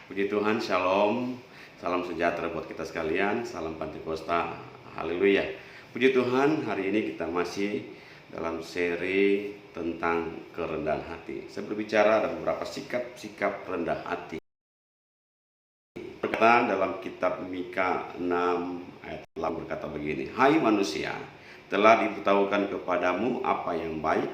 Puji Tuhan, shalom, salam sejahtera buat kita sekalian, salam Pantekosta, haleluya. Puji Tuhan, hari ini kita masih dalam seri tentang kerendahan hati. Saya berbicara ada beberapa sikap-sikap rendah hati. Berkata dalam kitab Mika 6 ayat 8 berkata begini, "Hai manusia, telah diberitahukan kepadamu apa yang baik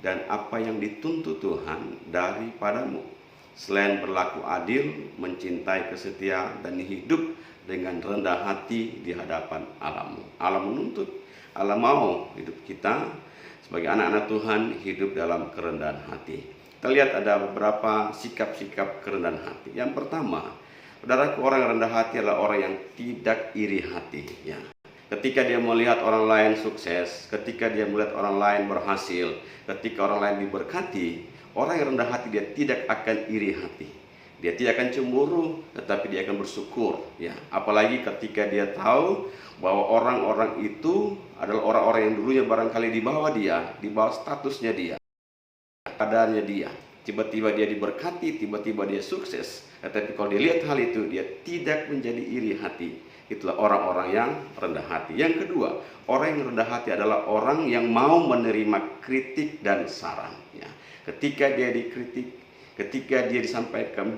dan apa yang dituntut Tuhan daripadamu. Selain berlaku adil, mencintai kesetiaan, dan hidup dengan rendah hati di hadapan Allahmu." Allah menuntut, Allah mau hidup kita sebagai anak-anak Tuhan hidup dalam kerendahan hati. Kita lihat ada beberapa sikap-sikap kerendahan hati. Yang pertama, saudaraku, orang yang rendah hati adalah orang yang tidak iri hati. Ya. Ketika dia melihat orang lain sukses, ketika dia melihat orang lain berhasil, ketika orang lain diberkati, orang yang rendah hati dia tidak akan iri hati. Dia tidak akan cemburu, tetapi dia akan bersyukur. Ya, apalagi ketika dia tahu bahwa orang-orang itu adalah orang-orang yang dulunya barangkali di bawah statusnya dia, keadaannya dia. Tiba-tiba dia diberkati, tiba-tiba dia sukses. Tetapi kalau dia lihat hal itu, dia tidak menjadi iri hati. Itulah orang-orang yang rendah hati. Yang kedua, orang yang rendah hati adalah orang yang mau menerima kritik dan saran. Ya. Ketika dia dikritik, ketika dia disampaikan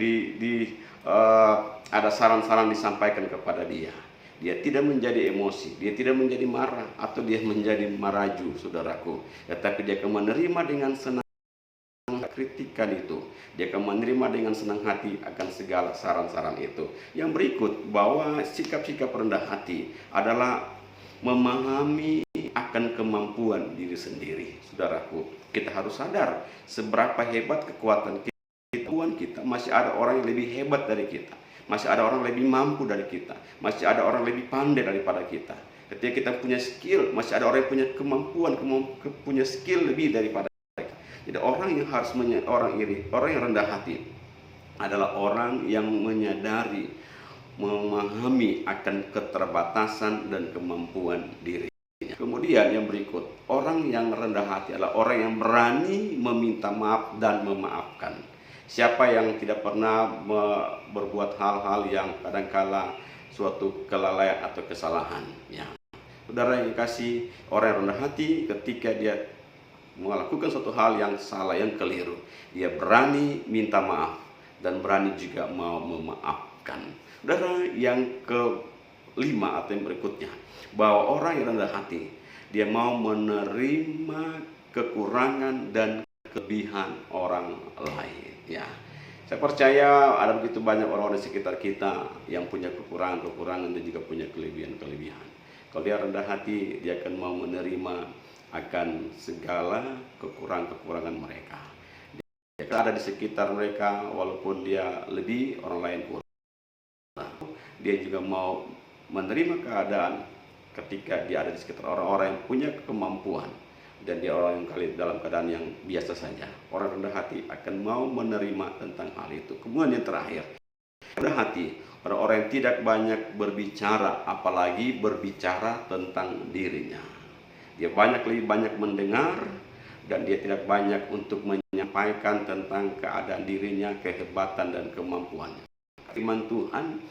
ada saran-saran disampaikan kepada dia, dia tidak menjadi emosi, dia tidak menjadi marah atau dia menjadi maraju, saudaraku. Tetapi dia akan menerima dengan senang kritikan itu. Dia akan menerima dengan senang hati akan segala saran-saran itu. Yang berikut, bahwa sikap-sikap rendah hati adalah memahami akan kemampuan diri sendiri. Saudaraku, kita harus sadar seberapa hebat kekuatan kita. Masih ada orang yang lebih hebat dari kita. Masih ada orang yang lebih mampu dari kita. Masih ada orang yang lebih pandai daripada kita. Ketika kita punya skill, masih ada orang yang punya kemampuan, punya skill lebih daripada. Jadi orang yang orang yang rendah hati adalah orang yang menyadari, memahami akan keterbatasan dan kemampuan dirinya. Kemudian yang berikut, orang yang rendah hati adalah orang yang berani meminta maaf dan memaafkan. Siapa yang tidak pernah berbuat hal-hal yang kadangkala suatu kelalaian atau kesalahan? Ya. Saudara yang kasih, orang yang rendah hati ketika dia melakukan suatu hal yang salah, yang keliru, dia berani minta maaf dan berani juga mau memaafkan. Saudara, yang kelima atau yang berikutnya, bahwa orang yang rendah hati dia mau menerima kekurangan dan kelebihan orang lain. Ya, saya percaya ada begitu banyak orang-orang di sekitar kita yang punya kekurangan-kekurangan dan juga punya kelebihan-kelebihan. Kalau dia rendah hati, dia akan mau menerima akan segala kekurangan-kekurangan mereka. Dia ada di sekitar mereka, walaupun dia lebih, orang lain kurang. Dia juga mau menerima keadaan ketika dia ada di sekitar orang-orang yang punya kemampuan dan dia orang yang dalam keadaan yang biasa saja. Orang rendah hati akan mau menerima tentang hal itu. Kemudian yang terakhir, rendah hati, orang-orang yang tidak banyak berbicara, apalagi berbicara tentang dirinya. Dia lebih banyak mendengar dan dia tidak banyak untuk menyampaikan tentang keadaan dirinya, kehebatan dan kemampuannya. Firman Tuhan,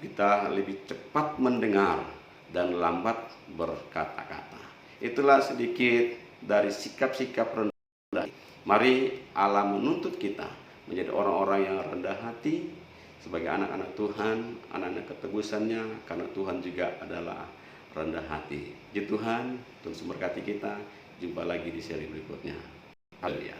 kita lebih cepat mendengar dan lambat berkata-kata. Itulah sedikit dari sikap-sikap rendah hati. Mari Allah menuntut kita menjadi orang-orang yang rendah hati sebagai anak-anak Tuhan, anak-anak ketegusannya, karena Tuhan juga adalah rendah hati. Puji Tuhan, Tuhan memberkati kita. Jumpa lagi di seri berikutnya. Haleluya.